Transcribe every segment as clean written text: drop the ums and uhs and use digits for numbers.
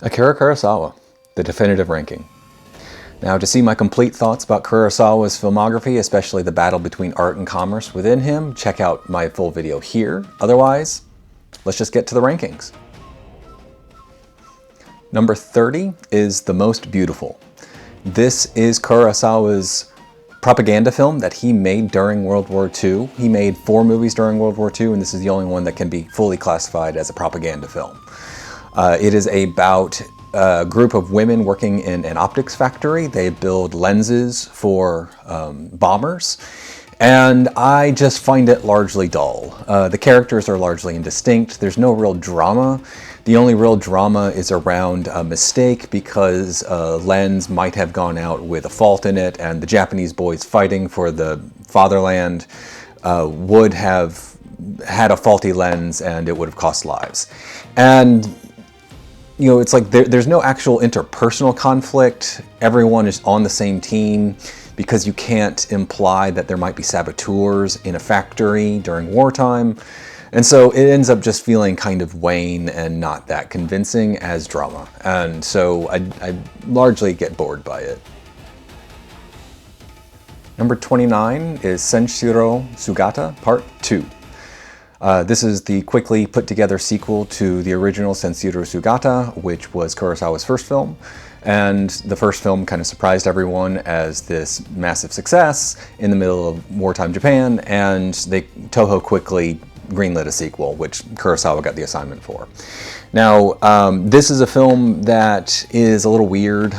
Akira Kurosawa, the definitive ranking. Now, to see my complete thoughts about Kurosawa's filmography, especially the battle between art and commerce within him, check out my full video here. Otherwise, let's just get to the rankings. Number 30 is The Most Beautiful. This is Kurosawa's propaganda film that he made during World War II. He made 4 movies during World War II, and this is the only one that can be fully classified as a propaganda film. It is about a group of women working in an optics factory. They build lenses for bombers, and I just find it largely dull. The characters are largely indistinct. There's no real drama. The only real drama is around a mistake because a lens might have gone out with a fault in it, and the Japanese boys fighting for the fatherland would have had a faulty lens and it would have cost lives. And you know, it's like there's no actual interpersonal conflict. Everyone is on the same team because you can't imply that there might be saboteurs in a factory during wartime. And so it ends up just feeling kind of wan and not that convincing as drama. And so I largely get bored by it. Number 29 is Sanshiro Sugata, Part 2. This is the quickly put together sequel to the original Sanshiro Sugata, which was Kurosawa's first film. And the first film kind of surprised everyone as this massive success in the middle of wartime Japan, and Toho quickly greenlit a sequel, which Kurosawa got the assignment for. Now, this is a film that is a little weird.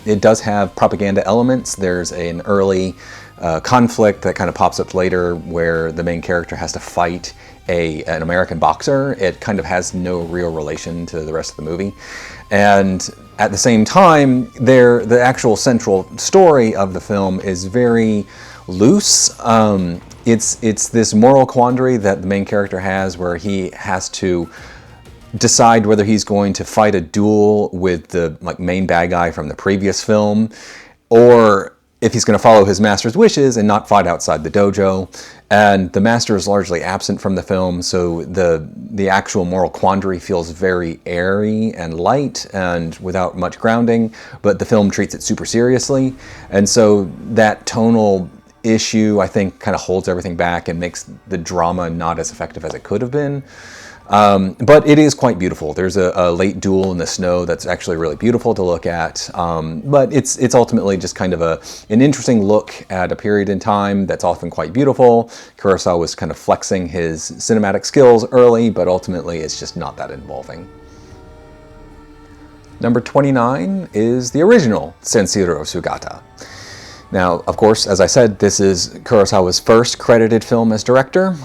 It does have propaganda elements. There's an early conflict that kind of pops up later where the main character has to fight an American boxer. It kind of has no real relation to the rest of the movie. And at the same time, the actual central story of the film is very loose. It's this moral quandary that the main character has where he has to decide whether he's going to fight a duel with the main bad guy from the previous film, or if he's going to follow his master's wishes and not fight outside the dojo. And the master is largely absent from the film, so the actual moral quandary feels very airy and light and without much grounding, but the film treats it super seriously. And so that tonal issue, I think, kind of holds everything back and makes the drama not as effective as it could have been. But it is quite beautiful. There's a late duel in the snow that's actually really beautiful to look at. But it's ultimately just kind of an interesting look at a period in time that's often quite beautiful. Kurosawa was kind of flexing his cinematic skills early, but ultimately it's just not that involving. Number 29 is the original Sanshiro Sugata. Now, of course, as I said, this is Kurosawa's first credited film as director.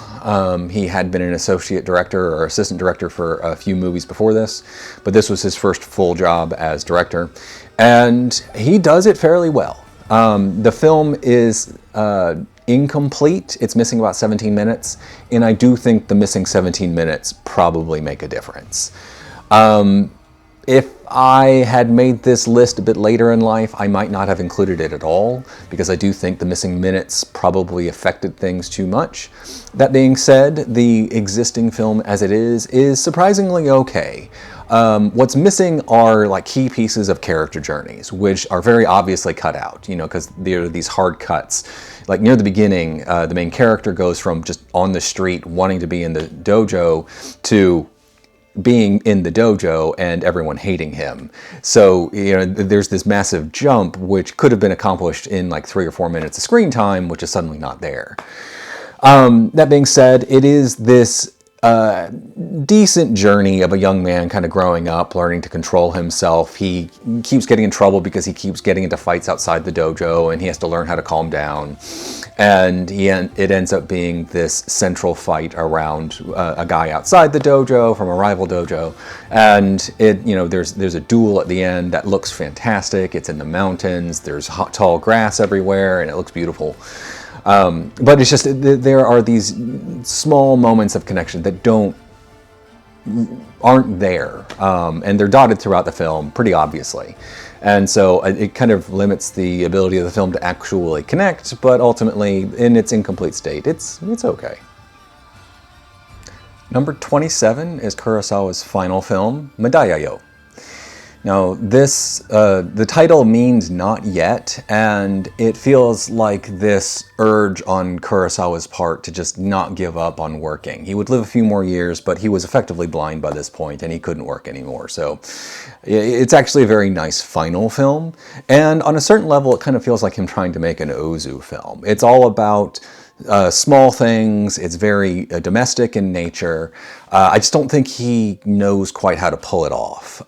He had been an associate director or assistant director for a few movies before this, but this was his first full job as director, and he does it fairly well. The film is incomplete. It's missing about 17 minutes, and I do think the missing 17 minutes probably make a difference. If I had made this list a bit later in life, I might not have included it at all, because I do think the missing minutes probably affected things too much. That being said, the existing film as it is surprisingly okay. What's missing are key pieces of character journeys, which are very obviously cut out, because there are these hard cuts. Like near the beginning, the main character goes from just on the street wanting to be in the dojo to being in the dojo and everyone hating him. So, there's this massive jump which could have been accomplished in 3 or 4 minutes of screen time, which is suddenly not there. That being said, it is this decent journey of a young man kind of growing up, learning to control himself. He keeps getting in trouble because he keeps getting into fights outside the dojo, and he has to learn how to calm down. And it ends up being this central fight around a guy outside the dojo from a rival dojo, and there's a duel at the end that looks fantastic. It's in the mountains. There's tall grass everywhere, and it looks beautiful. But it's just there are these small moments of connection that aren't there, and they're dotted throughout the film pretty obviously. And so it kind of limits the ability of the film to actually connect, but ultimately, in its incomplete state, it's okay. Number 27 is Kurosawa's final film, Madayayo. Now, the title means not yet, and it feels like this urge on Kurosawa's part to just not give up on working. He would live a few more years, but he was effectively blind by this point, and he couldn't work anymore. So it's actually a very nice final film, and on a certain level, it kind of feels like him trying to make an Ozu film. It's all about small things. It's very domestic in nature. I just don't think he knows quite how to pull it off.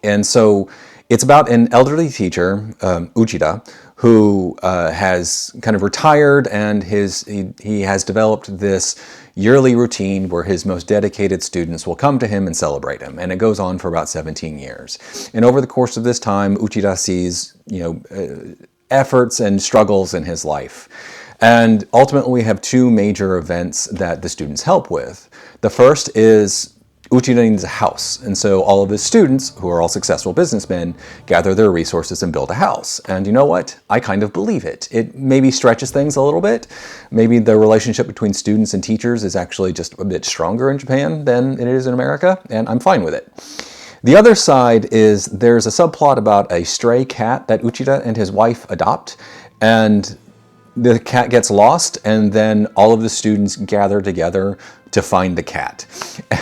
And so it's about an elderly teacher, Uchida, who has kind of retired, and he has developed this yearly routine where his most dedicated students will come to him and celebrate him. And it goes on for about 17 years. And over the course of this time, Uchida sees, efforts and struggles in his life. And ultimately, we have two major events that the students help with. The first is Uchida needs a house, and so all of his students, who are all successful businessmen, gather their resources and build a house. And you know what? I kind of believe it. It maybe stretches things a little bit. Maybe the relationship between students and teachers is actually just a bit stronger in Japan than it is in America, and I'm fine with it. The other side is there's a subplot about a stray cat that Uchida and his wife adopt, and the cat gets lost, and then all of the students gather together to find the cat.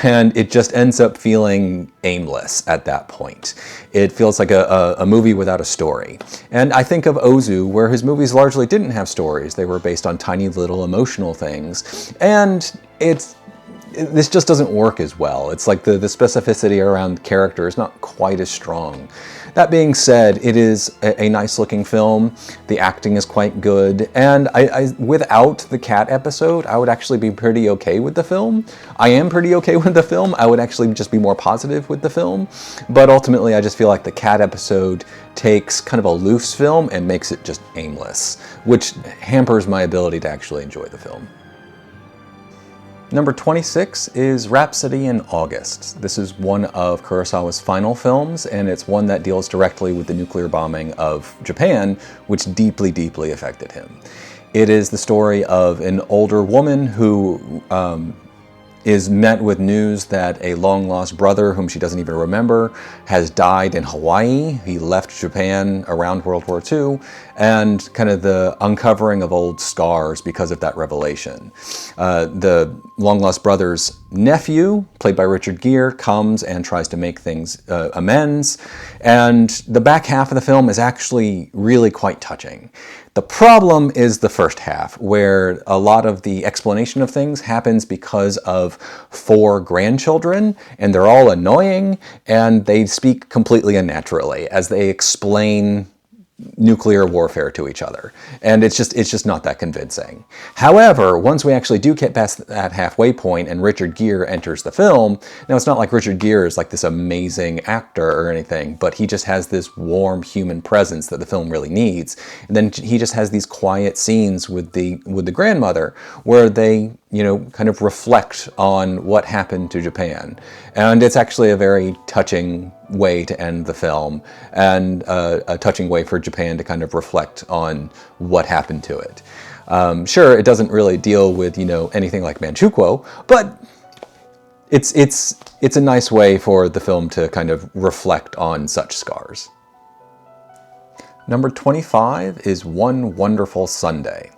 And it just ends up feeling aimless at that point. It feels like a movie without a story. And I think of Ozu, where his movies largely didn't have stories. They were based on tiny little emotional things. And this just doesn't work as well. It's like the specificity around character is not quite as strong. That being said, it is a nice looking film. The acting is quite good. And I without the cat episode, I would actually be pretty okay with the film. I am pretty okay with the film. I would actually just be more positive with the film. But ultimately, I just feel like the cat episode takes kind of a loose film and makes it just aimless, which hampers my ability to actually enjoy the film. Number 26 is Rhapsody in August. This is one of Kurosawa's final films, and it's one that deals directly with the nuclear bombing of Japan, which deeply, deeply affected him. It is the story of an older woman who is met with news that a long-lost brother, whom she doesn't even remember, has died in Hawaii. He left Japan around World War II, and kind of the uncovering of old scars because of that revelation. The long-lost brother's nephew, played by Richard Gere, comes and tries to make things amends, and the back half of the film is actually really quite touching. The problem is the first half, where a lot of the explanation of things happens because of 4 grandchildren, and they're all annoying, and they speak completely unnaturally as they explain nuclear warfare to each other. And it's just not that convincing. However, once we actually do get past that halfway point and Richard Gere enters the film, now it's not like Richard Gere is like this amazing actor or anything, but he just has this warm human presence that the film really needs. And then he just has these quiet scenes with the grandmother where they, kind of reflect on what happened to Japan. And it's actually a very touching way to end the film, and a touching way for Japan to kind of reflect on what happened to it. Sure, it doesn't really deal with, anything like Manchukuo, but it's a nice way for the film to kind of reflect on such scars. Number 25 is One Wonderful Sunday.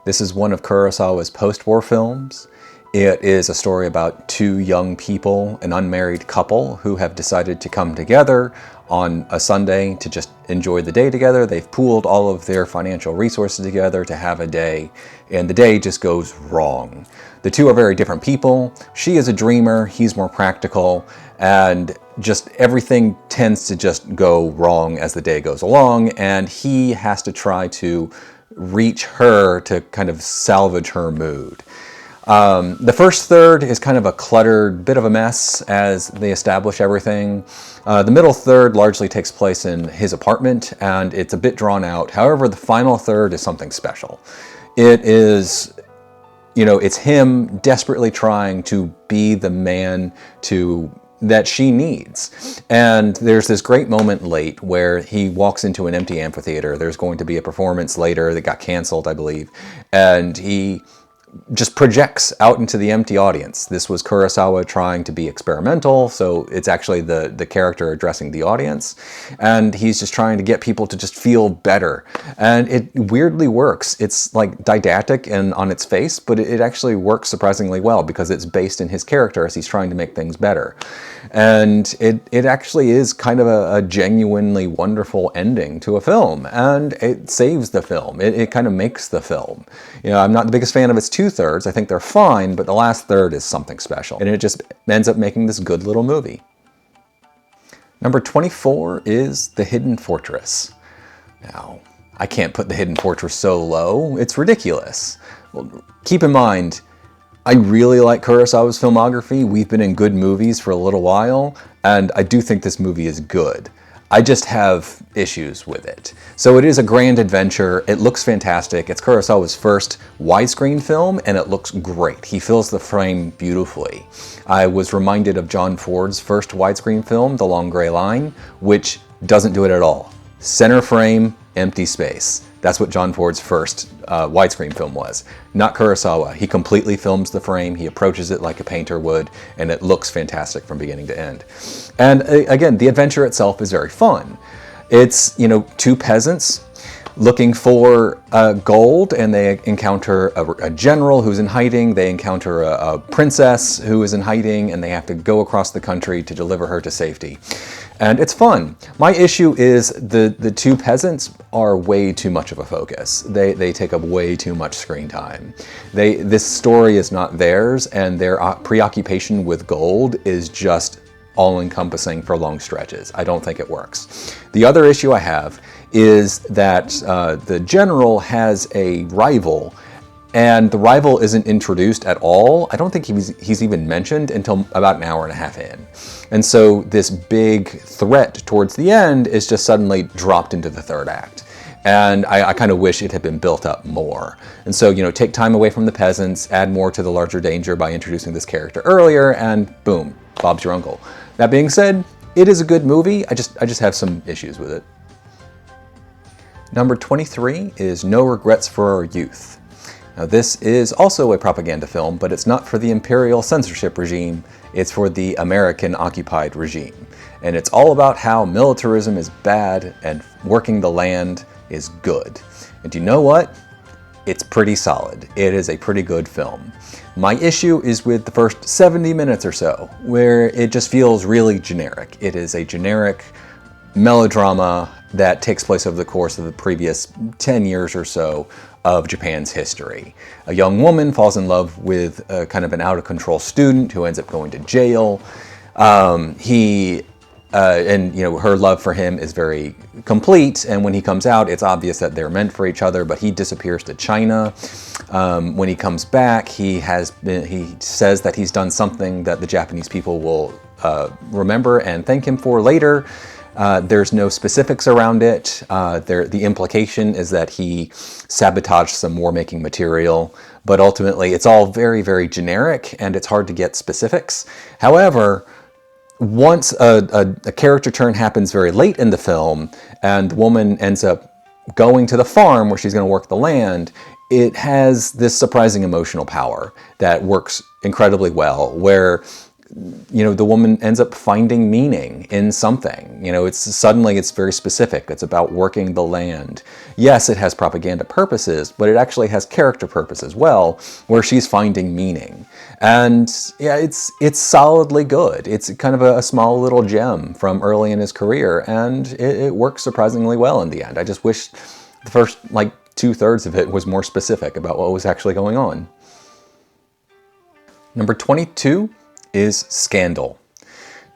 This is one of Kurosawa's post-war films. It is a story about 2 young people, an unmarried couple, who have decided to come together on a Sunday to just enjoy the day together. They've pooled all of their financial resources together to have a day, and the day just goes wrong. The 2 are very different people. She is a dreamer, he's more practical, and just everything tends to just go wrong as the day goes along, and he has to try to reach her to kind of salvage her mood. The first third is kind of a cluttered bit of a mess as they establish everything. The middle third largely takes place in his apartment, and it's a bit drawn out. However, the final third is something special. It is, it's him desperately trying to be the man that she needs. And there's this great moment late where he walks into an empty amphitheater. There's going to be a performance later that got canceled, I believe. And he just projects out into the empty audience. This was Kurosawa trying to be experimental, so it's actually the character addressing the audience, and he's just trying to get people to just feel better. And it weirdly works. It's like didactic and on its face, but it actually works surprisingly well because it's based in his character as he's trying to make things better. And it actually is kind of a genuinely wonderful ending to a film, and it saves the film. It kind of makes the film. You know, I'm not the biggest fan of its two-thirds. I think they're fine, but the last third is something special, and it just ends up making this good little movie. Number 24 is The Hidden Fortress. Now, I can't put The Hidden Fortress so low. It's ridiculous. Well, keep in mind, I really like Kurosawa's filmography. We've been in good movies for a little while, and I do think this movie is good. I just have issues with it. So it is a grand adventure. It looks fantastic. It's Kurosawa's first widescreen film, and it looks great. He fills the frame beautifully. I was reminded of John Ford's first widescreen film, The Long Gray Line, which doesn't do it at all. Center frame, empty space. That's what John Ford's first widescreen film was. Not Kurosawa. He completely films the frame, he approaches it like a painter would, and it looks fantastic from beginning to end. And again, the adventure itself is very fun. It's, you know, two peasants looking for gold, and they encounter a general who's in hiding. They encounter a princess who is in hiding, and they have to go across the country to deliver her to safety. And it's fun. My issue is the two peasants are way too much of a focus. They take up way too much screen time. This story is not theirs, and their preoccupation with gold is just all-encompassing for long stretches. I don't think it works. The other issue I have is that the general has a rival, and the rival isn't introduced at all. I don't think he's even mentioned until about an hour and a half in. And so this big threat towards the end is just suddenly dropped into the third act. And I kind of wish it had been built up more. And so, you know, take time away from the peasants, add more to the larger danger by introducing this character earlier, and boom, Bob's your uncle. That being said, it is a good movie. I just have some issues with it. Number 23 is No Regrets for Our Youth. Now, this is also a propaganda film, but it's not for the imperial censorship regime, it's for the American occupied regime. And it's all about how militarism is bad and working the land is good. And you know what? It's pretty solid. It is a pretty good film. My issue is with the first 70 minutes or so, where it just feels really generic. It is a generic melodrama that takes place over the course of the previous 10 years or so of Japan's history. A young woman falls in love with kind of an out-of-control student who ends up going to jail. And you know, her love for him is very complete, and when he comes out, it's obvious that they're meant for each other, but he disappears to China. When he comes back, he says that he's done something that the Japanese people will remember and thank him for later. There's no specifics around it. The implication is that he sabotaged some war-making material, but ultimately it's all very, very generic, and it's hard to get specifics. However, once a character turn happens very late in the film, and the woman ends up going to the farm where she's going to work the land, it has this surprising emotional power that works incredibly well, where, you know, the woman ends up finding meaning in something. You know, it's very specific. It's about working the land. Yes, it has propaganda purposes, but it actually has character purpose as well, where she's finding meaning. And yeah, it's solidly good. It's kind of a small little gem from early in his career, and it works surprisingly well in the end. I just wish the first, like, 2/3 of it was more specific about what was actually going on. Number 22 is Scandal.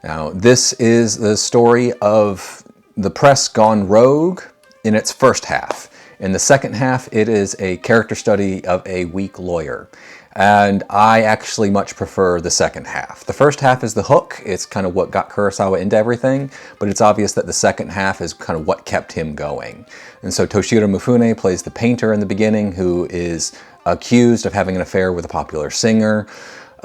Now, this is the story of the press gone rogue in its first half. In the second half, it is a character study of a weak lawyer. And I actually much prefer the second half. The first half is the hook. It's kind of what got Kurosawa into everything, but it's obvious that the second half is kind of what kept him going. And so Toshiro Mifune plays the painter in the beginning, who is accused of having an affair with a popular singer.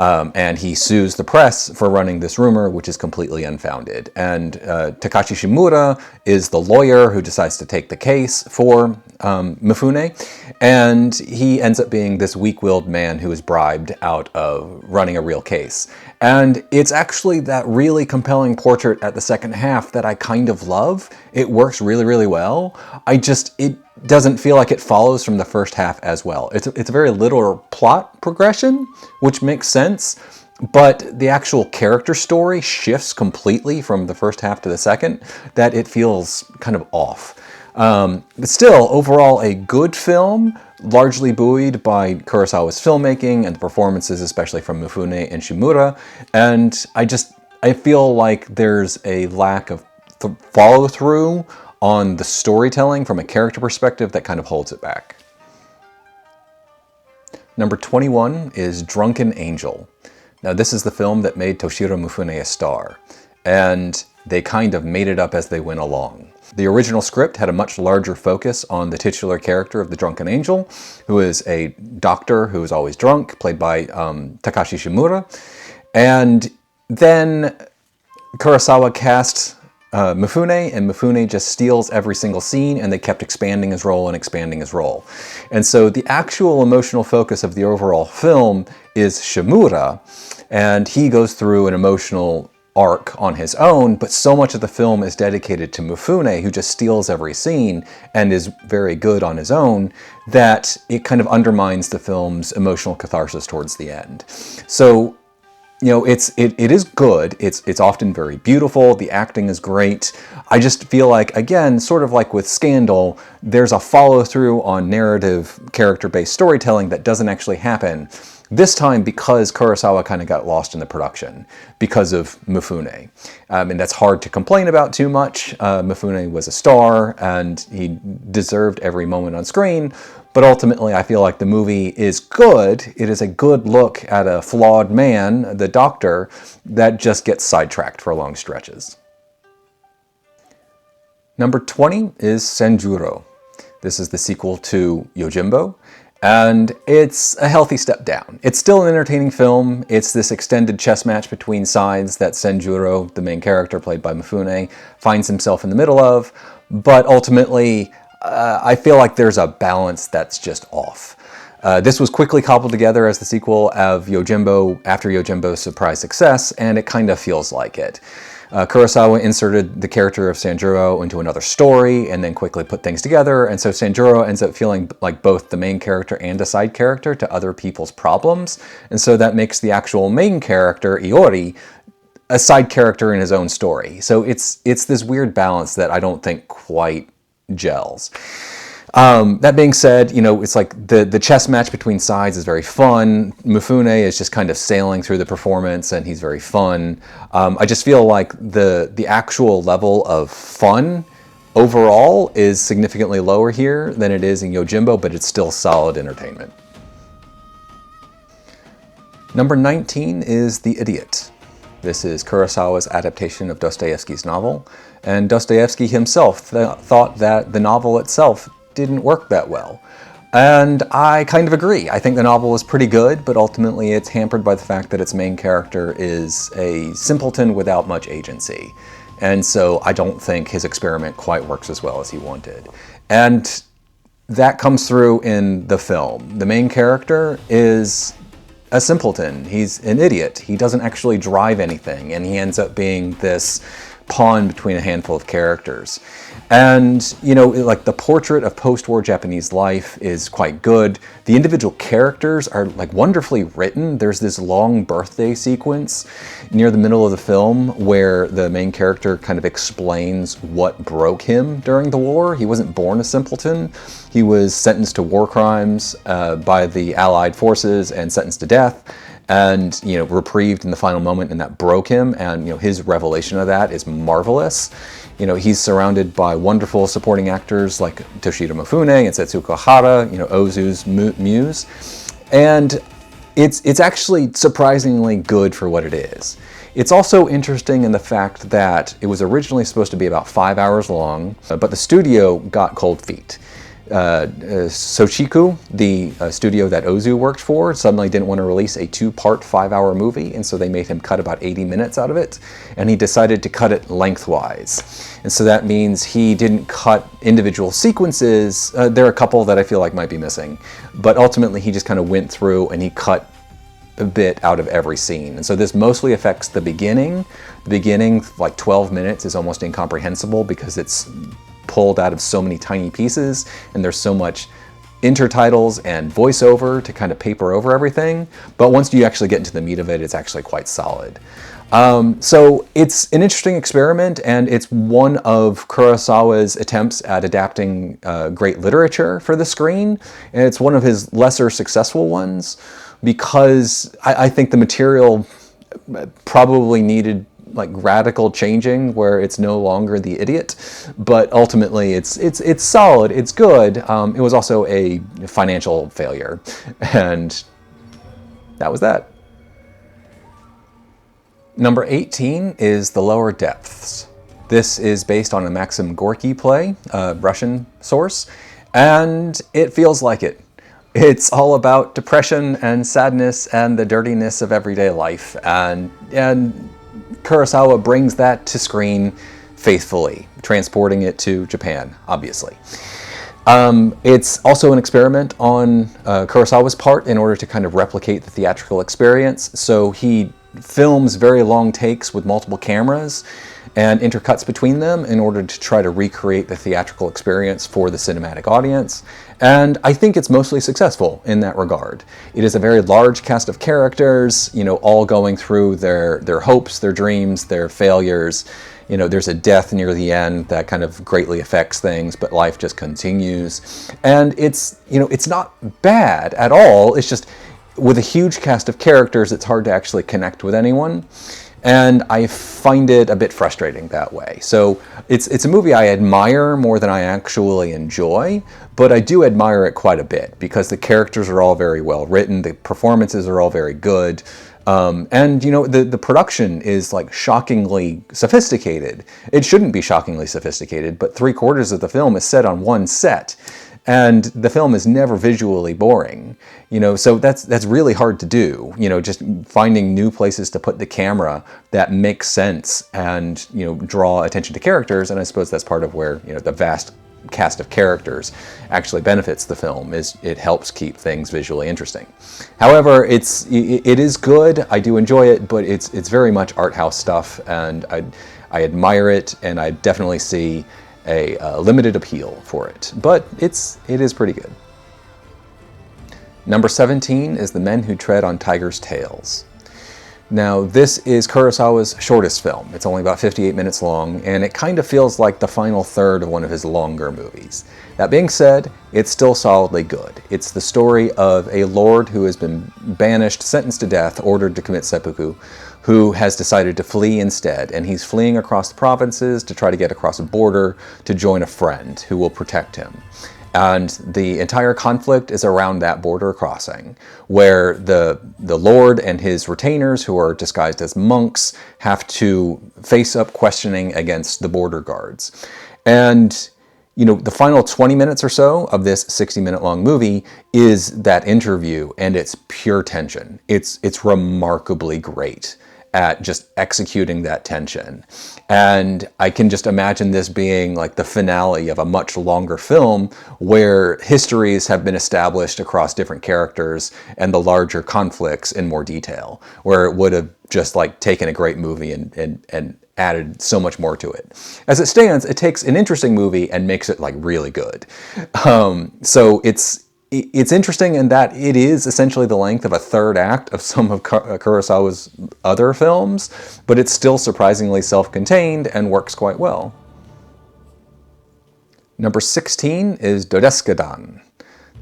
And he sues the press for running this rumor, which is completely unfounded. And Takashi Shimura is the lawyer who decides to take the case for Mifune, and he ends up being this weak-willed man who is bribed out of running a real case. And it's actually that really compelling portrait at the second half that I kind of love. It works really, really well. It doesn't feel like it follows from the first half as well. It's a very literal plot progression, which makes sense, but the actual character story shifts completely from the first half to the second, that it feels kind of off. But still, overall, a good film, largely buoyed by Kurosawa's filmmaking and the performances, especially from Mifune and Shimura. And I feel like there's a lack of follow-through on the storytelling from a character perspective that kind of holds it back. Number 21 is Drunken Angel. Now, this is the film that made Toshiro Mifune a star, and they kind of made it up as they went along. The original script had a much larger focus on the titular character of the Drunken Angel, who is a doctor who is always drunk, played by Takashi Shimura. And then Kurosawa cast Mifune, and Mifune just steals every single scene, and they kept expanding his role and expanding his role. And so the actual emotional focus of the overall film is Shimura, and he goes through an emotional arc on his own, but so much of the film is dedicated to Mifune, who just steals every scene and is very good on his own, that it kind of undermines the film's emotional catharsis towards the end. So, it is good. It's often very beautiful. The acting is great. I just feel like, again, sort of like with Scandal, there's a follow-through on narrative, character-based storytelling that doesn't actually happen. This time because Kurosawa kind of got lost in the production because of Mifune. And that's hard to complain about too much. Mifune was a star and he deserved every moment on screen. But ultimately, I feel like the movie is good. It is a good look at a flawed man, the doctor, that just gets sidetracked for long stretches. Number 20 is Sanjuro. This is the sequel to Yojimbo. And it's a healthy step down. It's still an entertaining film. It's this extended chess match between sides that Sanjuro, the main character played by Mifune, finds himself in the middle of. But ultimately, I feel like there's a balance that's just off. This was quickly cobbled together as the sequel of Yojimbo after Yojimbo's surprise success, and it kind of feels like it. Kurosawa inserted the character of Sanjuro into another story and then quickly put things together, and so Sanjuro ends up feeling like both the main character and a side character to other people's problems, and so that makes the actual main character, Iori, a side character in his own story. So it's this weird balance that I don't think quite gels. That being said, it's like the chess match between sides is very fun. Mifune is just kind of sailing through the performance and he's very fun. I just feel like the actual level of fun overall is significantly lower here than it is in Yojimbo, but it's still solid entertainment. Number 19 is The Idiot. This is Kurosawa's adaptation of Dostoevsky's novel, and Dostoevsky himself thought that the novel itself didn't work that well. And I kind of agree. I think the novel is pretty good, but ultimately it's hampered by the fact that its main character is a simpleton without much agency. And so I don't think his experiment quite works as well as he wanted. And that comes through in the film. The main character is a simpleton. He's an idiot. He doesn't actually drive anything, and he ends up being this pawn between a handful of characters. And, like the portrait of post-war Japanese life is quite good. The individual characters are like wonderfully written. There's this long birthday sequence near the middle of the film where the main character kind of explains what broke him during the war. He wasn't born a simpleton. He was sentenced to war crimes by the Allied forces and sentenced to death. And, reprieved in the final moment, and that broke him. And, his revelation of that is marvelous. He's surrounded by wonderful supporting actors like Toshiro Mifune and Setsuko Hara, Ozu's muse. And it's actually surprisingly good for what it is. It's also interesting in the fact that it was originally supposed to be about 5 hours long, but the studio got cold feet. Sochiku, the studio that Ozu worked for, suddenly didn't want to release a 2-part 5-hour movie, and so they made him cut about 80 minutes out of it, and he decided to cut it lengthwise. And so that means he didn't cut individual sequences. There are a couple that I feel like might be missing, but ultimately he just kind of went through and he cut a bit out of every scene. And so this mostly affects the beginning. The beginning, like 12 minutes, is almost incomprehensible because it's pulled out of so many tiny pieces, and there's so much intertitles and voiceover to kind of paper over everything. But once you actually get into the meat of it, it's actually quite solid. So it's an interesting experiment, and it's one of Kurosawa's attempts at adapting great literature for the screen, and it's one of his lesser successful ones because I think the material probably needed like radical changing where it's no longer the idiot, but ultimately it's solid, it's good. It was also a financial failure, and that was that. Number 18 is The Lower Depths. This is based on a Maxim Gorky play, a Russian source, and it feels like it. It's all about depression and sadness and the dirtiness of everyday life, and Kurosawa brings that to screen faithfully, transporting it to Japan, obviously. It's also an experiment on Kurosawa's part in order to kind of replicate the theatrical experience. So he films very long takes with multiple cameras and intercuts between them in order to try to recreate the theatrical experience for the cinematic audience. And I think it's mostly successful in that regard. It is a very large cast of characters, you know, all going through their hopes, their dreams, their failures. You know, there's a death near the end that kind of greatly affects things, but life just continues. And it's, you know, it's not bad at all. It's just with a huge cast of characters, it's hard to actually connect with anyone. And I find it a bit frustrating that way. So it's a movie I admire more than I actually enjoy, but I do admire it quite a bit because the characters are all very well written, the performances are all very good, and you know, the production is like shockingly sophisticated. It shouldn't be shockingly sophisticated, but 3/4 of the film is set on one set. And the film is never visually boring, you know, so that's really hard to do, you know, just finding new places to put the camera that make sense and, you know, draw attention to characters. And I suppose that's part of where, you know, the vast cast of characters actually benefits the film, is it helps keep things visually interesting. However, it is good. I do enjoy it, but it's very much art house stuff, and I admire it, and I definitely see a limited appeal for it, but it is pretty good. Number 17 is The Men Who Tread on Tigers' Tails. Now, this is Kurosawa's shortest film. It's only about 58 minutes long, and it kind of feels like the final third of one of his longer movies. That being said, it's still solidly good. It's the story of a lord who has been banished, sentenced to death, ordered to commit seppuku, who has decided to flee instead, and he's fleeing across the provinces to try to get across a border to join a friend who will protect him. And the entire conflict is around that border crossing, where the lord and his retainers, who are disguised as monks, have to face up questioning against the border guards. And you know, the final 20 minutes or so of this 60-minute long movie is that interview, and it's pure tension. It's remarkably great at just executing that tension. And I can just imagine this being like the finale of a much longer film where histories have been established across different characters and the larger conflicts in more detail, where it would have just like taken a great movie and added so much more to it. As it stands, it takes an interesting movie and makes it like really good. So it's interesting in that it is essentially the length of a third act of some of Kurosawa's other films, but it's still surprisingly self-contained and works quite well. Number 16 is Dodes'ka-den.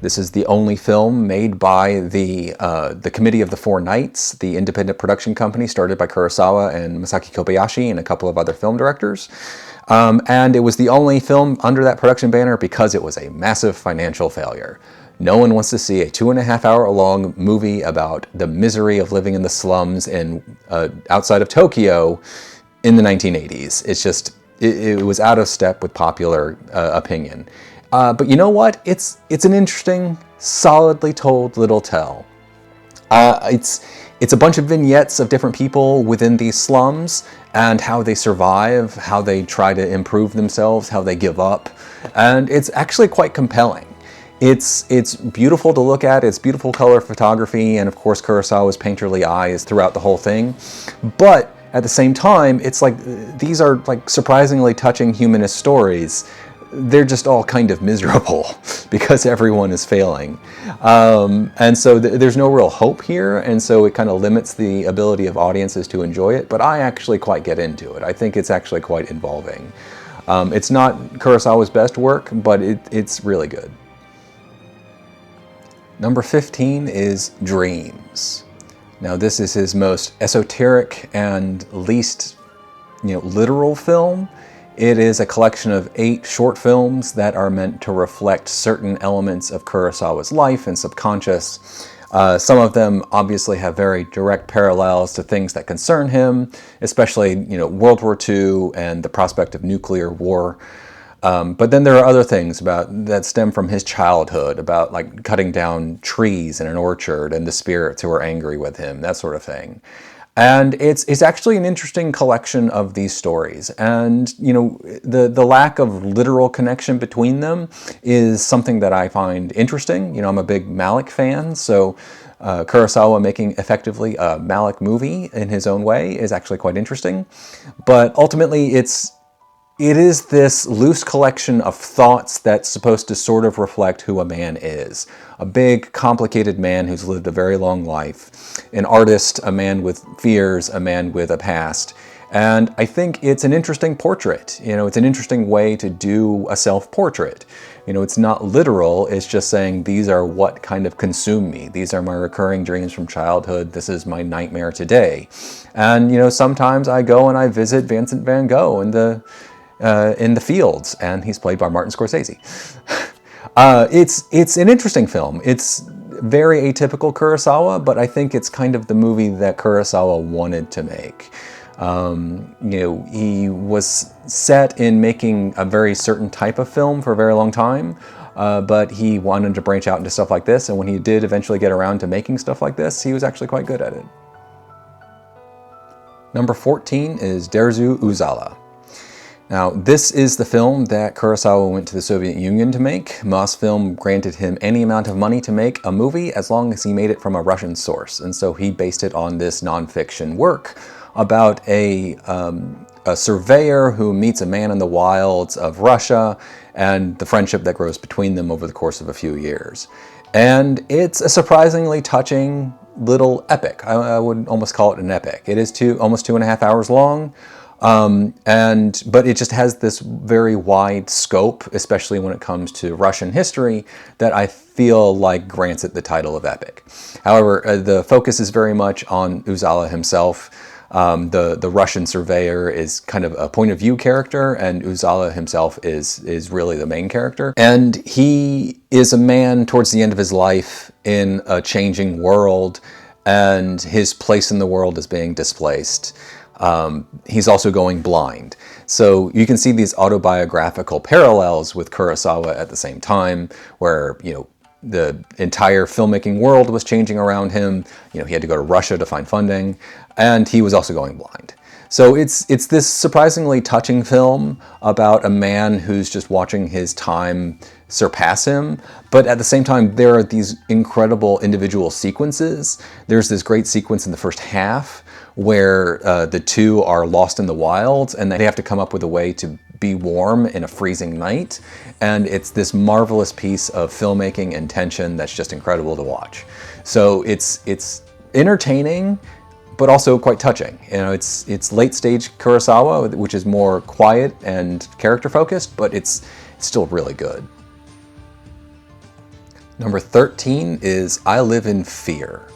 This is the only film made by the Committee of the Four Knights, the independent production company started by Kurosawa and Masaki Kobayashi and a couple of other film directors. And it was the only film under that production banner because it was a massive financial failure. No one wants to see a 2.5-hour long movie about the misery of living in the slums in outside of Tokyo in the 1980s. It's just, it was out of step with popular opinion. But you know what? It's an interesting, solidly told little tale. It's a bunch of vignettes of different people within these slums and how they survive, how they try to improve themselves, how they give up, and it's actually quite compelling. It's beautiful to look at, it's beautiful color photography, and of course Kurosawa's painterly eyes throughout the whole thing. But at the same time, it's like these are like surprisingly touching humanist stories. They're just all kind of miserable because everyone is failing. And so there's no real hope here, and so it kind of limits the ability of audiences to enjoy it, but I actually quite get into it. I think it's actually quite involving. It's not Kurosawa's best work, but it's really good. Number 15 is Dreams. Now this is his most esoteric and least, literal film. It is a collection of 8 short films that are meant to reflect certain elements of Kurosawa's life and subconscious. Some of them obviously have very direct parallels to things that concern him, especially World War II and the prospect of nuclear war. But then there are other things that stem from his childhood, about like cutting down trees in an orchard and the spirits who are angry with him, that sort of thing. And it's actually an interesting collection of these stories. And, the lack of literal connection between them is something that I find interesting. I'm a big Malick fan, so Kurosawa making effectively a Malick movie in his own way is actually quite interesting. But ultimately, it is this loose collection of thoughts that's supposed to sort of reflect who a man is. A big, complicated man who's lived a very long life. An artist, a man with fears, a man with a past. And I think it's an interesting portrait. It's an interesting way to do a self-portrait. It's not literal, it's just saying these are what kind of consume me. These are my recurring dreams from childhood. This is my nightmare today. And, sometimes I go and I visit Vincent van Gogh in the fields, and he's played by Martin Scorsese. It's an interesting film. It's very atypical Kurosawa, but I think it's kind of the movie that Kurosawa wanted to make. He was set in making a very certain type of film for a very long time, but he wanted to branch out into stuff like this, and when he did eventually get around to making stuff like this, he was actually quite good at it. Number 14 is Dersu Uzala. Now, this is the film that Kurosawa went to the Soviet Union to make. Mosfilm granted him any amount of money to make a movie as long as he made it from a Russian source. And so he based it on this nonfiction work about a surveyor who meets a man in the wilds of Russia and the friendship that grows between them over the course of a few years. And it's a surprisingly touching little epic. I would almost call it an epic. It is almost 2.5 hours long. But it just has this very wide scope, especially when it comes to Russian history, that I feel like grants it the title of epic. However, the focus is very much on Uzala himself. The Russian surveyor is kind of a point of view character, and Uzala himself is really the main character. And he is a man towards the end of his life in a changing world, and his place in the world is being displaced. He's also going blind. So you can see these autobiographical parallels with Kurosawa at the same time, where, the entire filmmaking world was changing around him. He had to go to Russia to find funding, and he was also going blind. So it's this surprisingly touching film about a man who's just watching his time surpass him, but at the same time there are these incredible individual sequences. There's this great sequence in the first half where the two are lost in the wilds and they have to come up with a way to be warm in a freezing night, and it's this marvelous piece of filmmaking and tension that's just incredible to watch. So it's entertaining, but also quite touching. It's late stage Kurosawa, which is more quiet and character focused, but it's still really good. Number 13 is I Live in Fear.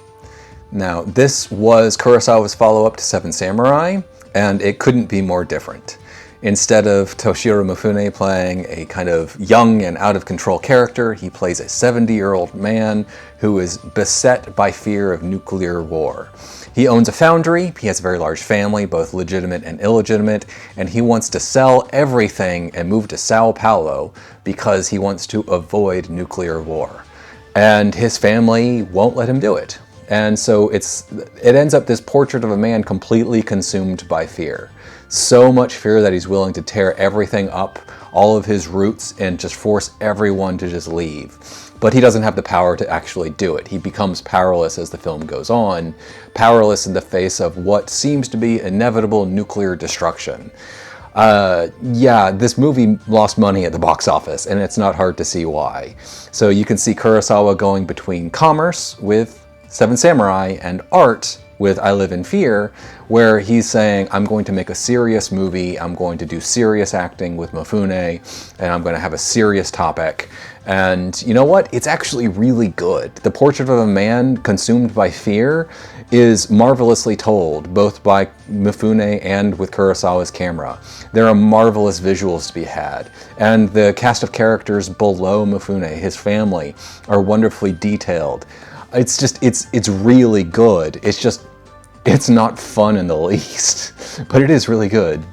Now, this was Kurosawa's follow-up to Seven Samurai, and it couldn't be more different. Instead of Toshiro Mifune playing a kind of young and out-of-control character, he plays a 70-year-old man who is beset by fear of nuclear war. He owns a foundry, he has a very large family, both legitimate and illegitimate, and he wants to sell everything and move to Sao Paulo because he wants to avoid nuclear war. And his family won't let him do it. And so it ends up this portrait of a man completely consumed by fear. So much fear that he's willing to tear everything up, all of his roots, and just force everyone to just leave. But he doesn't have the power to actually do it. He becomes powerless as the film goes on, powerless in the face of what seems to be inevitable nuclear destruction. Yeah, this movie lost money at the box office, and it's not hard to see why. So you can see Kurosawa going between commerce with Seven Samurai and art with I Live in Fear, where he's saying, I'm going to make a serious movie, I'm going to do serious acting with Mifune, and I'm going to have a serious topic. And you know what? It's actually really good. The portrait of a man consumed by fear is marvelously told, both by Mifune and with Kurosawa's camera. There are marvelous visuals to be had. And the cast of characters below Mifune, his family, are wonderfully detailed. It's really good. It's not fun in the least, but it is really good.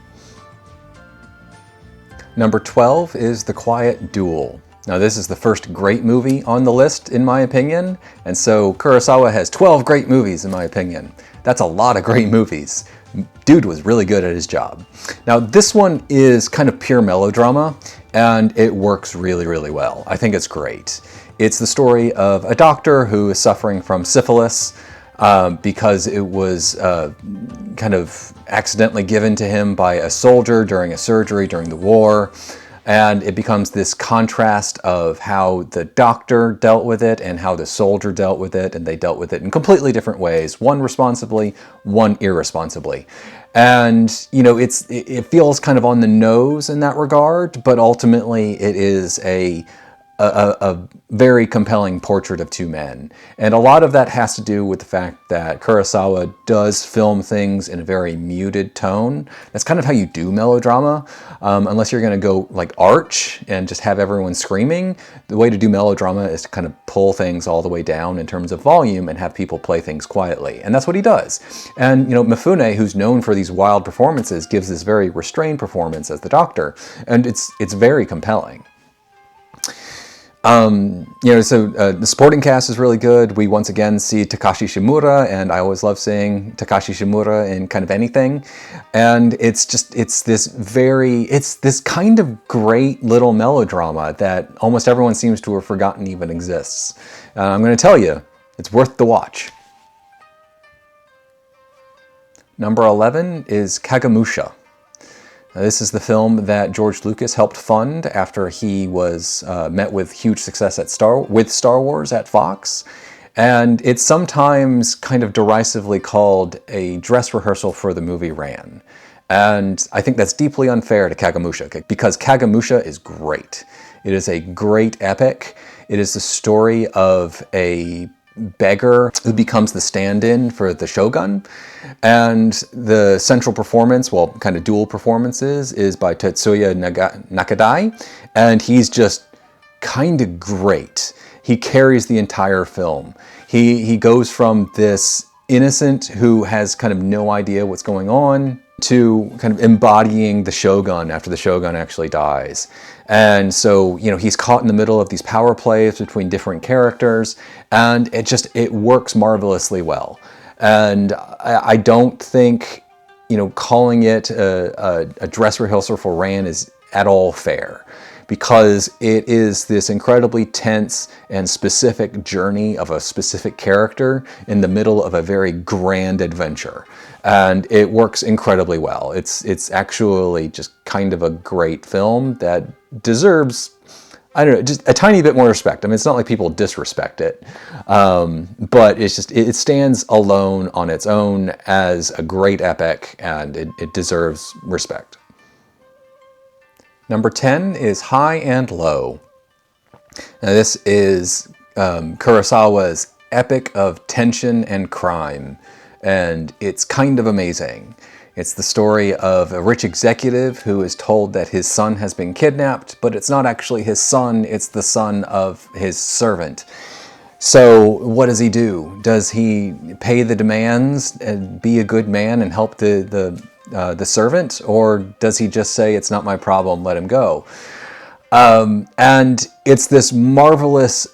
Number 12 is The Quiet Duel. Now this is the first great movie on the list, in my opinion, and so Kurosawa has 12 great movies, in my opinion. That's a lot of great movies. Dude was really good at his job. Now this one is kind of pure melodrama, and it works really, really well. I think it's great. It's the story of a doctor who is suffering from syphilis because it was kind of accidentally given to him by a soldier during a surgery during the war. And it becomes this contrast of how the doctor dealt with it and how the soldier dealt with it, and they dealt with it in completely different ways, one responsibly, one irresponsibly. And, you know, it feels kind of on the nose in that regard, but ultimately it is a very compelling portrait of two men. And a lot of that has to do with the fact that Kurosawa does film things in a very muted tone. That's kind of how you do melodrama, unless you're going to go like Arch and just have everyone screaming. The way to do melodrama is to kind of pull things all the way down in terms of volume and have people play things quietly. And that's what he does. And, you know, Mifune, who's known for these wild performances, gives this very restrained performance as the doctor. And it's very compelling. You know, so the supporting cast is really good. We once again see Takashi Shimura, and I always love seeing Takashi Shimura in kind of anything. And it's this kind of great little melodrama that almost everyone seems to have forgotten even exists. I'm going to tell you, it's worth the watch. Number 11 is Kagemusha. This is the film that George Lucas helped fund after he was met with huge success at Star Wars at Fox. And it's sometimes kind of derisively called a dress rehearsal for the movie Ran. And I think that's deeply unfair to Kagemusha, because Kagemusha is great. It is a great epic. It is the story of a beggar who becomes the stand-in for the shogun, and the central performance, well, kind of dual performances, is by Tetsuya Nakadai, and he's just kind of great. He carries the entire film. He goes from this innocent who has kind of no idea what's going on to kind of embodying the shogun after the shogun actually dies. And so, you know, he's caught in the middle of these power plays between different characters, and it works marvelously well. And I don't think, you know, calling it a dress rehearsal for Ran is at all fair, because it is this incredibly tense and specific journey of a specific character in the middle of a very grand adventure. And it works incredibly well. It's actually just kind of a great film that deserves, I don't know, just a tiny bit more respect. I mean, it's not like people disrespect it, but it stands alone on its own as a great epic, and it deserves respect. Number 10 is High and Low. Now this is Kurosawa's epic of tension and crime, and it's kind of amazing. It's the story of a rich executive who is told that his son has been kidnapped, but it's not actually his son, it's the son of his servant. So what does he do? Does he pay the demands and be a good man and help the servant? Or does he just say, it's not my problem, let him go? And it's this marvelous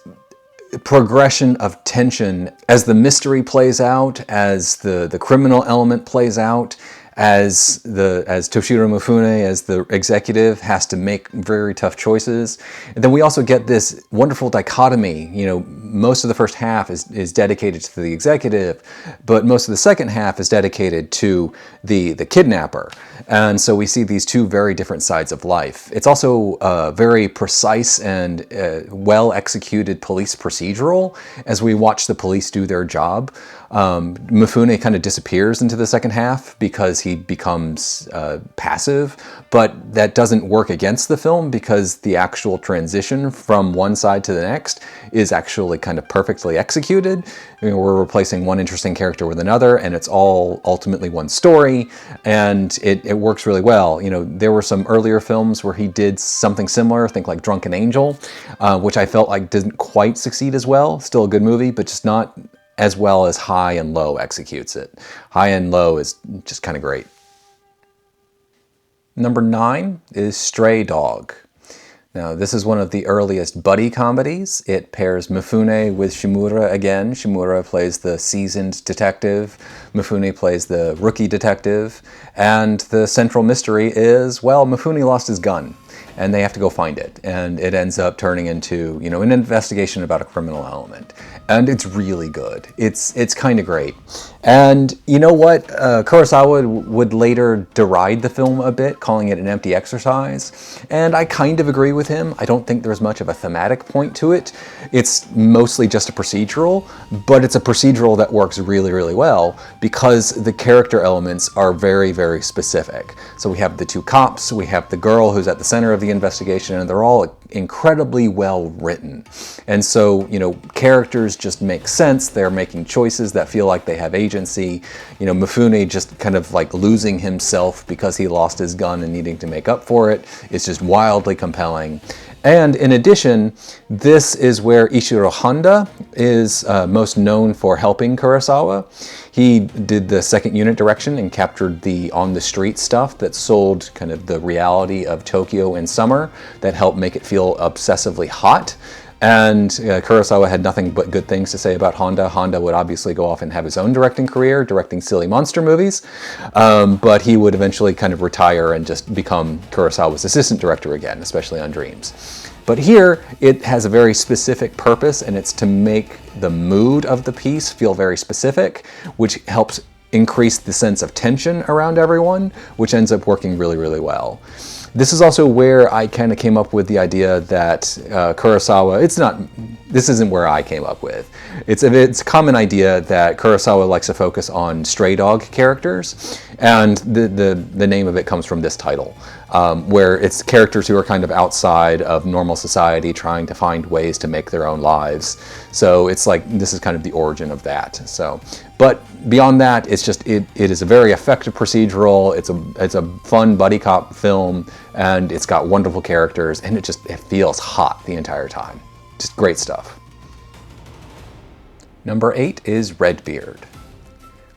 progression of tension as the mystery plays out, as the criminal element plays out, as Toshiro Mifune, as the executive, has to make very tough choices. And then we also get this wonderful dichotomy. You know, most of the first half is dedicated to the executive, but most of the second half is dedicated to the kidnapper. And so we see these two very different sides of life. It's also a very precise and well-executed police procedural as we watch the police do their job. Mifune kind of disappears into the second half because he becomes passive, but that doesn't work against the film because the actual transition from one side to the next is actually kind of perfectly executed. You know, we're replacing one interesting character with another, and it's all ultimately one story, and it works really well. You know, there were some earlier films where he did something similar, think like Drunken Angel, which I felt like didn't quite succeed as well. Still a good movie, but just not as well as High and Low executes it. High and Low is just kind of great. Number 9 is Stray Dog. Now, this is one of the earliest buddy comedies. It pairs Mifune with Shimura again. Shimura plays the seasoned detective. Mifune plays the rookie detective. And the central mystery is, well, Mifune lost his gun, and they have to go find it. And it ends up turning into, you know, an investigation about a criminal element. And it's really good. It's kind of great. And you know what? Kurosawa would later deride the film a bit, calling it an empty exercise. And I kind of agree with him. I don't think there's much of a thematic point to it. It's mostly just a procedural, but it's a procedural that works really, really well because the character elements are very, very specific. So we have the two cops, we have the girl who's at the center of the investigation, and they're all incredibly well written. And so, you know, characters just make sense. They're making choices that feel like they have agency. You know, Mifune just kind of like losing himself because he lost his gun and needing to make up for it is just wildly compelling. And in addition, this is where Ishiro Honda is most known for helping Kurosawa. He did the second unit direction and captured the on-the-street stuff that sold kind of the reality of Tokyo in summer that helped make it feel obsessively hot. And Kurosawa had nothing but good things to say about Honda. Honda would obviously go off and have his own directing career, directing silly monster movies, but he would eventually kind of retire and just become Kurosawa's assistant director again, especially on Dreams. But here, it has a very specific purpose, and it's to make the mood of the piece feel very specific, which helps increase the sense of tension around everyone, which ends up working really, really well. This is also where I kind of came up with the idea that Kurosawa, this isn't where I came up with. It's a common idea that Kurosawa likes to focus on stray dog characters, and the name of it comes from this title, where it's characters who are kind of outside of normal society trying to find ways to make their own lives. So it's like, this is kind of the origin of that. So, but beyond that, it's just, it is a very effective procedural, it's a fun buddy cop film, and it's got wonderful characters, and it feels hot the entire time. Just great stuff. Number 8 is Redbeard.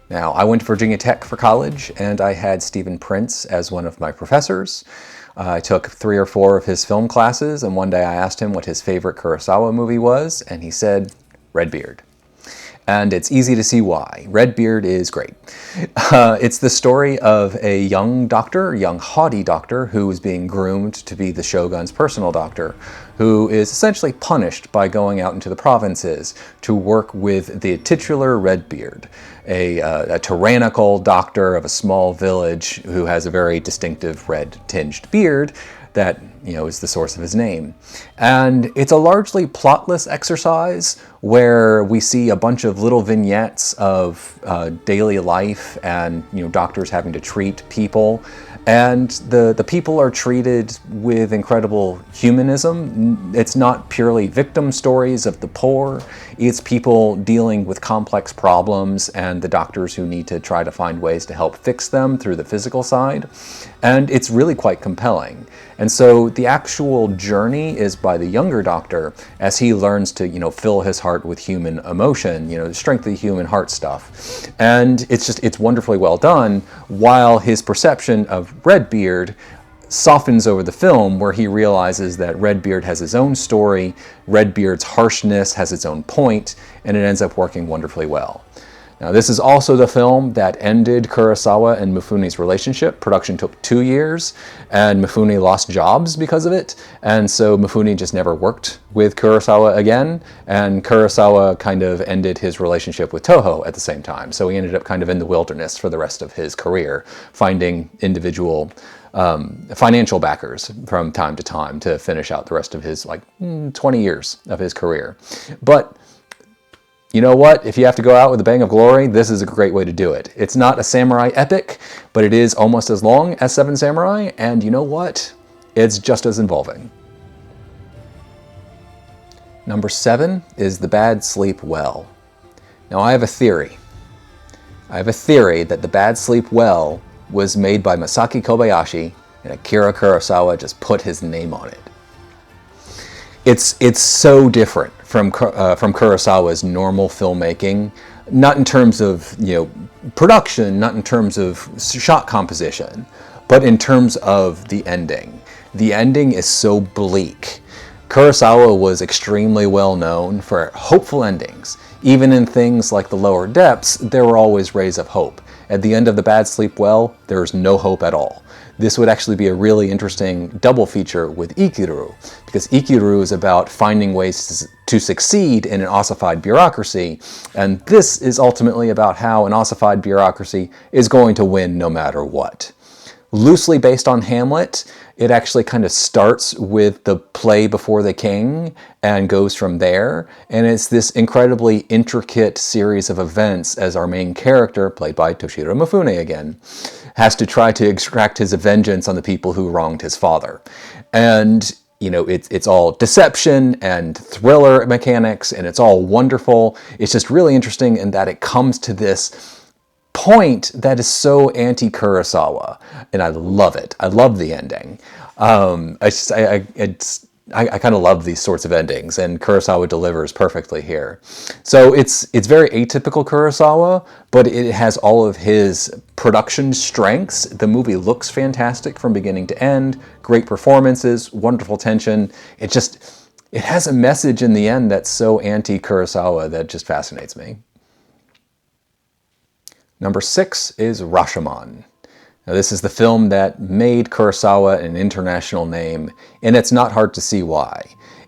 Now, I went to Virginia Tech for college, and I had Stephen Prince as one of my professors. I took 3 or 4 of his film classes, and one day I asked him what his favorite Kurosawa movie was, and he said, Redbeard. And it's easy to see why. Redbeard is great. It's the story of a young haughty doctor, who is being groomed to be the shogun's personal doctor, who is essentially punished by going out into the provinces to work with the titular Redbeard, a tyrannical doctor of a small village who has a very distinctive red-tinged beard that, you know, is the source of his name. And it's a largely plotless exercise where we see a bunch of little vignettes of daily life and, you know, doctors having to treat people. And the people are treated with incredible humanism. It's not purely victim stories of the poor. It's people dealing with complex problems and the doctors who need to try to find ways to help fix them through the physical side. And it's really quite compelling. And so the actual journey is by the younger doctor as he learns to, fill his heart with human emotion, the strength of the human heart stuff. And it's wonderfully well done, while his perception of Redbeard softens over the film, where he realizes that Redbeard has his own story, Redbeard's harshness has its own point, and it ends up working wonderfully well. Now, this is also the film that ended Kurosawa and Mifune's relationship. Production took 2 years, and Mifune lost jobs because of it, and so Mifune just never worked with Kurosawa again, and Kurosawa kind of ended his relationship with Toho at the same time, so he ended up kind of in the wilderness for the rest of his career, finding individual financial backers from time to time to finish out the rest of his 20 years of his career. But you know what? If you have to go out with a bang of glory, this is a great way to do it. It's not a samurai epic, but it is almost as long as Seven Samurai, and you know what? It's just as involving. Number 7 is The Bad Sleep Well. Now, I have a theory. I have a theory that The Bad Sleep Well was made by Masaki Kobayashi, and Akira Kurosawa just put his name on it. It's so different from Kurosawa's normal filmmaking, not in terms of production, not in terms of shot composition, but in terms of the ending. The ending is so bleak. Kurosawa was extremely well known for hopeful endings. Even in things like The Lower Depths, there were always rays of hope. At the end of The Bad Sleep Well, there's no hope at all. This would actually be a really interesting double feature with Ikiru, because Ikiru is about finding ways to succeed in an ossified bureaucracy, and this is ultimately about how an ossified bureaucracy is going to win no matter what. Loosely based on Hamlet, it actually kind of starts with the play Before the King and goes from there. And it's this incredibly intricate series of events as our main character, played by Toshiro Mifune again, has to try to extract his vengeance on the people who wronged his father. And it's all deception and thriller mechanics, and it's all wonderful. It's just really interesting in that it comes to this point that is so anti-Kurosawa, and I love it. I love the ending. I kind of love these sorts of endings, and Kurosawa delivers perfectly here. So it's very atypical Kurosawa, but it has all of his production strengths. The movie looks fantastic from beginning to end. Great performances, wonderful tension. It has a message in the end that's so anti-Kurosawa that just fascinates me. Number 6 is Rashomon. Now, this is the film that made Kurosawa an international name, and it's not hard to see why.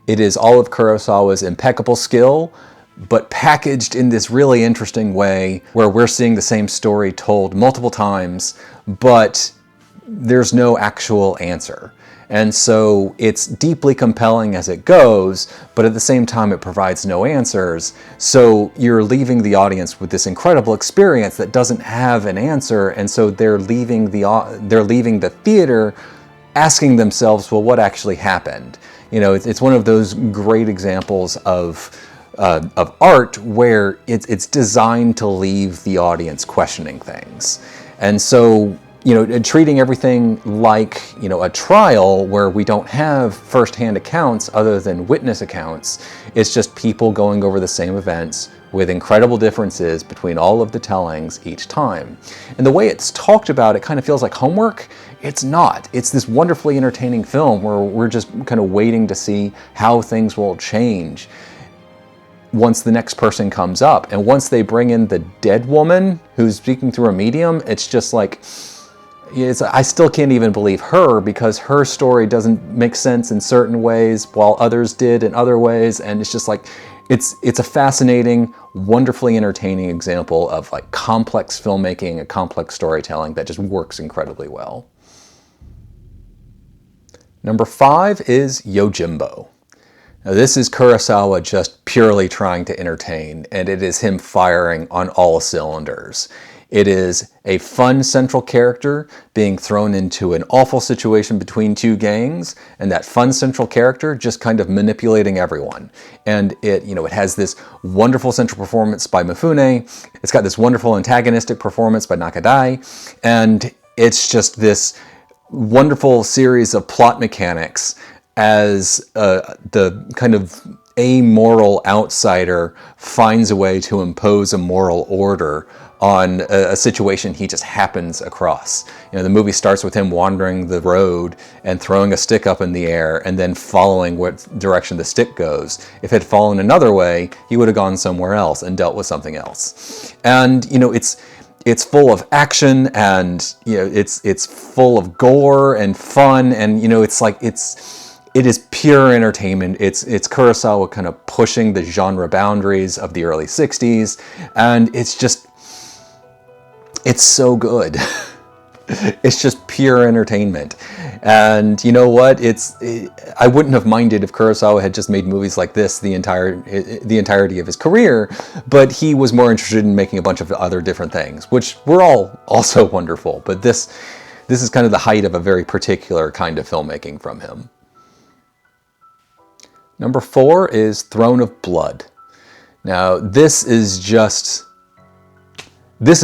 It is all of Kurosawa's impeccable skill, but packaged in this really interesting way where we're seeing the same story told multiple times, but there's no actual answer. And so it's deeply compelling as it goes, but at the same time it provides no answers. So you're leaving the audience with this incredible experience that doesn't have an answer, and so they're leaving the theater asking themselves, well, what actually happened? It's one of those great examples of art where it's designed to leave the audience questioning things. And so treating everything like, a trial where we don't have firsthand accounts other than witness accounts. It's just people going over the same events with incredible differences between all of the tellings each time. And the way it's talked about, it kind of feels like homework. It's not. It's this wonderfully entertaining film where we're just kind of waiting to see how things will change once the next person comes up. And once they bring in the dead woman who's speaking through a medium, it's just like, I still can't even believe her, because her story doesn't make sense in certain ways while others did in other ways. And it's just like, it's a fascinating, wonderfully entertaining example of complex filmmaking and complex storytelling that just works incredibly well. Number 5 is Yojimbo. Now, this is Kurosawa just purely trying to entertain, and it is him firing on all cylinders. It is a fun central character being thrown into an awful situation between two gangs, and that fun central character just kind of manipulating everyone. And it has this wonderful central performance by Mifune. It's got this wonderful antagonistic performance by Nakadai, and it's just this wonderful series of plot mechanics as the kind of amoral outsider finds a way to impose a moral order on a situation he just happens across. The movie starts with him wandering the road and throwing a stick up in the air and then following what direction the stick goes. If it had fallen another way, he would have gone somewhere else and dealt with something else. And it's full of action, and it's full of gore and fun, and it is pure entertainment. It's Kurosawa kind of pushing the genre boundaries of the early 60s, and it's so good. It's just pure entertainment. And you know what? I wouldn't have minded if Kurosawa had just made movies like this the entirety of his career, but he was more interested in making a bunch of other different things, which were all also wonderful. But this is kind of the height of a very particular kind of filmmaking from him. Number 4 is Throne of Blood. Now, this is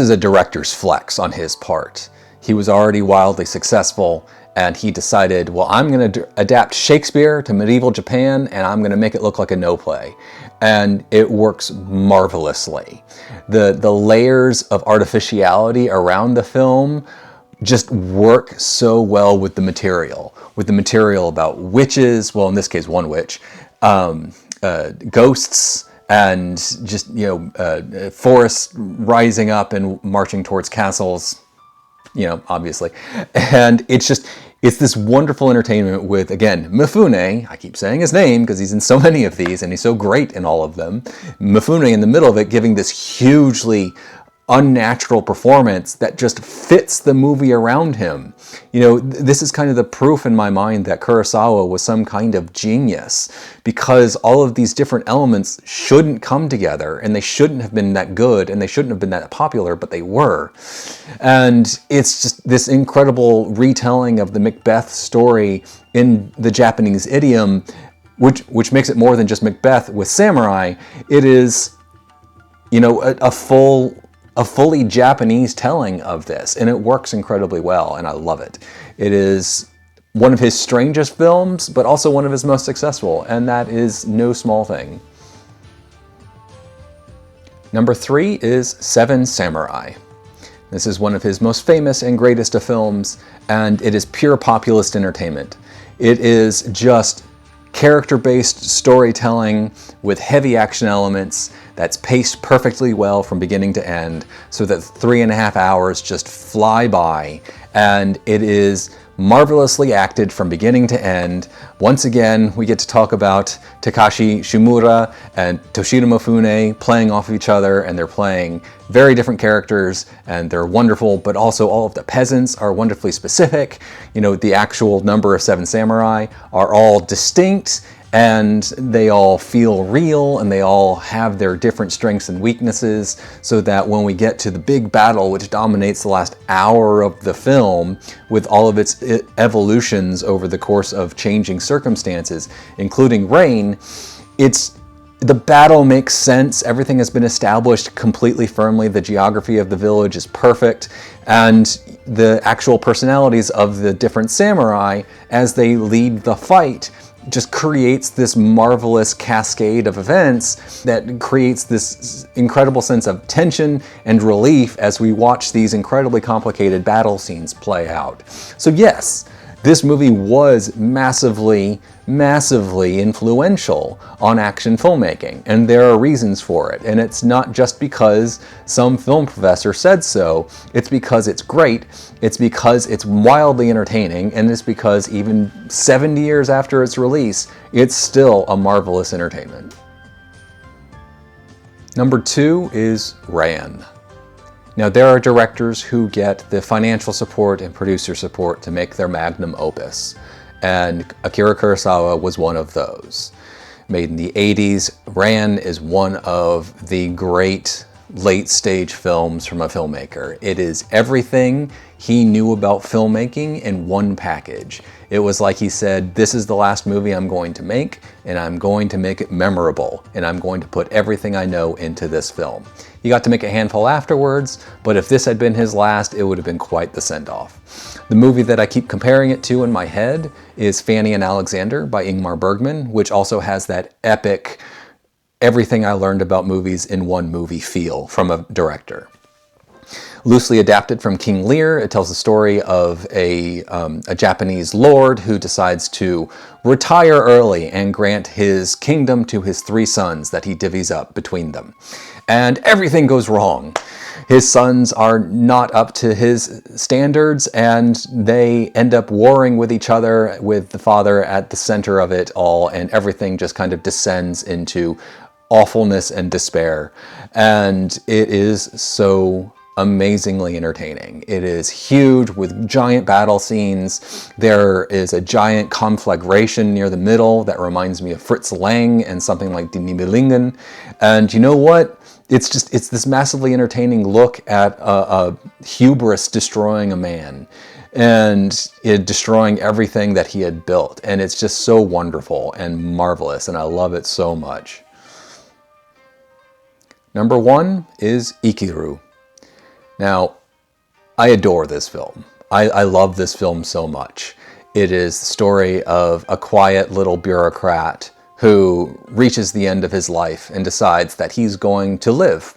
a director's flex on his part. He was already wildly successful, and he decided, well, I'm going to adapt Shakespeare to medieval Japan, and I'm going to make it look like a no play. And it works marvelously. The layers of artificiality around the film just work so well with the material about witches, well, in this case, one witch, ghosts, and just, forests rising up and marching towards castles, obviously. And it's this wonderful entertainment with, again, Mifune. I keep saying his name because he's in so many of these and he's so great in all of them. Mifune in the middle of it giving this hugely unnatural performance that just fits the movie around him. This is kind of the proof in my mind that Kurosawa was some kind of genius, because all of these different elements shouldn't come together, and they shouldn't have been that good, and they shouldn't have been that popular, but they were. And it's just this incredible retelling of the Macbeth story in the Japanese idiom, which makes it more than just Macbeth with samurai. It is, a fully Japanese telling of this, and it works incredibly well, and I love it. It is one of his strangest films, but also one of his most successful, and that is no small thing. Number 3 is Seven Samurai. This is one of his most famous and greatest of films, and it is pure populist entertainment. It is just character-based storytelling with heavy action elements that's paced perfectly well from beginning to end, so that 3.5 hours just fly by, and it is marvelously acted from beginning to end. Once again, we get to talk about Takashi Shimura and Toshiro Mifune playing off of each other, and they're playing very different characters, and they're wonderful, but also all of the peasants are wonderfully specific. The actual number of 7 samurai are all distinct, and they all feel real, and they all have their different strengths and weaknesses, so that when we get to the big battle, which dominates the last hour of the film, with all of its evolutions over the course of changing circumstances, including rain, the battle makes sense. Everything has been established completely firmly. The geography of the village is perfect, and the actual personalities of the different samurai as they lead the fight just creates this marvelous cascade of events that creates this incredible sense of tension and relief as we watch these incredibly complicated battle scenes play out. So yes, this movie was massively influential on action filmmaking, and there are reasons for it. And it's not just because some film professor said so, it's because it's great, it's because it's wildly entertaining, and it's because even 70 years after its release, it's still a marvelous entertainment. Number 2 is Ran. Now, there are directors who get the financial support and producer support to make their magnum opus, and Akira Kurosawa was one of those. Made in the 80s, Ran is one of the great late-stage films from a filmmaker. It is everything he knew about filmmaking in one package. It was like he said, this is the last movie I'm going to make, and I'm going to make it memorable, and I'm going to put everything I know into this film. He got to make a handful afterwards, but if this had been his last, it would have been quite the send-off. The movie that I keep comparing it to in my head is Fanny and Alexander by Ingmar Bergman, which also has that epic, everything I learned about movies in one movie feel from a director. Loosely adapted from King Lear, it tells the story of a Japanese lord who decides to retire early and grant his kingdom to his 3 sons that he divvies up between them. And everything goes wrong. His sons are not up to his standards, and they end up warring with each other, with the father at the center of it all, and everything just kind of descends into awfulness and despair. And it is so amazingly entertaining. It is huge with giant battle scenes. There is a giant conflagration near the middle that reminds me of Fritz Lang and something like Die Nibelungen. And you know what? It's this massively entertaining look at a hubris destroying a man and it destroying everything that he had built. And it's just so wonderful and marvelous, and I love it so much. Number 1 is Ikiru. Now, I adore this film. I love this film so much. It is the story of a quiet little bureaucrat who reaches the end of his life and decides that he's going to live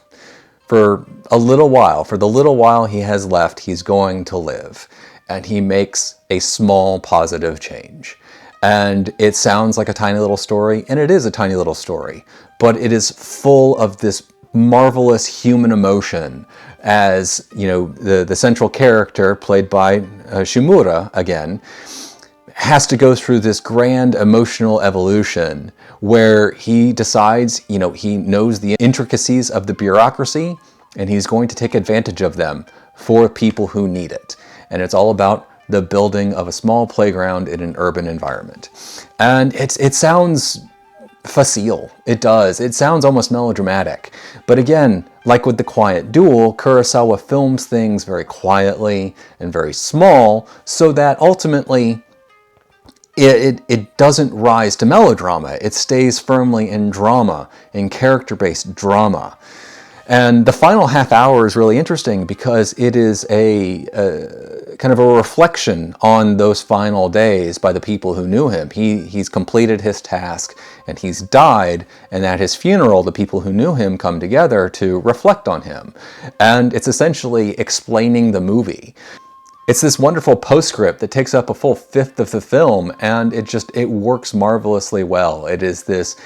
for a little while. For the little while he has left, he's going to live. And he makes a small positive change. And it sounds like a tiny little story, and it is a tiny little story, but it is full of this marvelous human emotion as, you know, the central character, played by Shimura again, has to go through this grand emotional evolution where he decides, you know, he knows the intricacies of the bureaucracy and he's going to take advantage of them for people who need it. And it's all about the building of a small playground in an urban environment. And it sounds facile. It does. It sounds almost melodramatic. But again, like with the Quiet Duel, Kurosawa films things very quietly and very small so that ultimately it doesn't rise to melodrama. It stays firmly in drama, in character-based drama. And the final half hour is really interesting because it is a kind of a reflection on those final days by the people who knew him. He's completed his task and he's died, and at his funeral the people who knew him come together to reflect on him. And it's essentially explaining the movie. It's this wonderful postscript that takes up a full 1/5 of the film, and it works marvelously well. It is this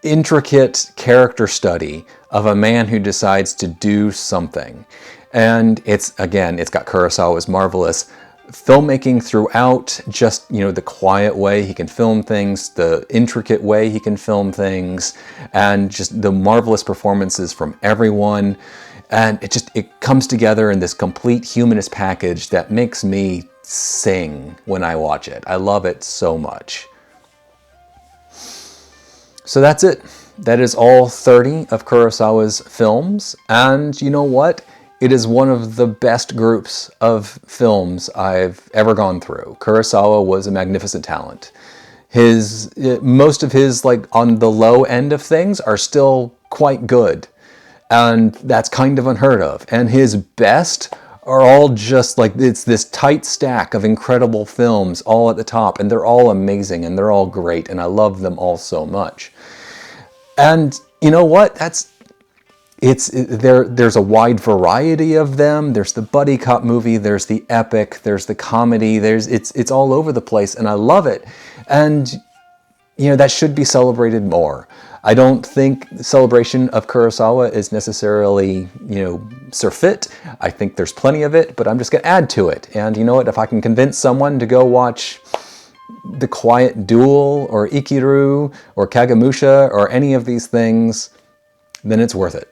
intricate character study of a man who decides to do something. And it's got Kurosawa's marvelous filmmaking throughout, just, you know, the quiet way he can film things, the intricate way he can film things, and just the marvelous performances from everyone. And it comes together in this complete humanist package that makes me sing when I watch it. I love it so much. So that's it. That is all 30 of Kurosawa's films. And you know what? It is one of the best groups of films I've ever gone through. Kurosawa was a magnificent talent. Most of his, like, on the low end of things are still quite good. And that's kind of unheard of. And his best are all just like, it's this tight stack of incredible films all at the top, and they're all amazing and they're all great, and I love them all so much. And you know what? There's a wide variety of them. There's the buddy cop movie, there's the epic, there's the comedy, it's all over the place, and I love it. And you know, that should be celebrated more. I don't think the celebration of Kurosawa is necessarily, you know, surfeit. I think there's plenty of it, but I'm just going to add to it. And you know what? If I can convince someone to go watch The Quiet Duel or Ikiru or Kagemusha or any of these things, then it's worth it.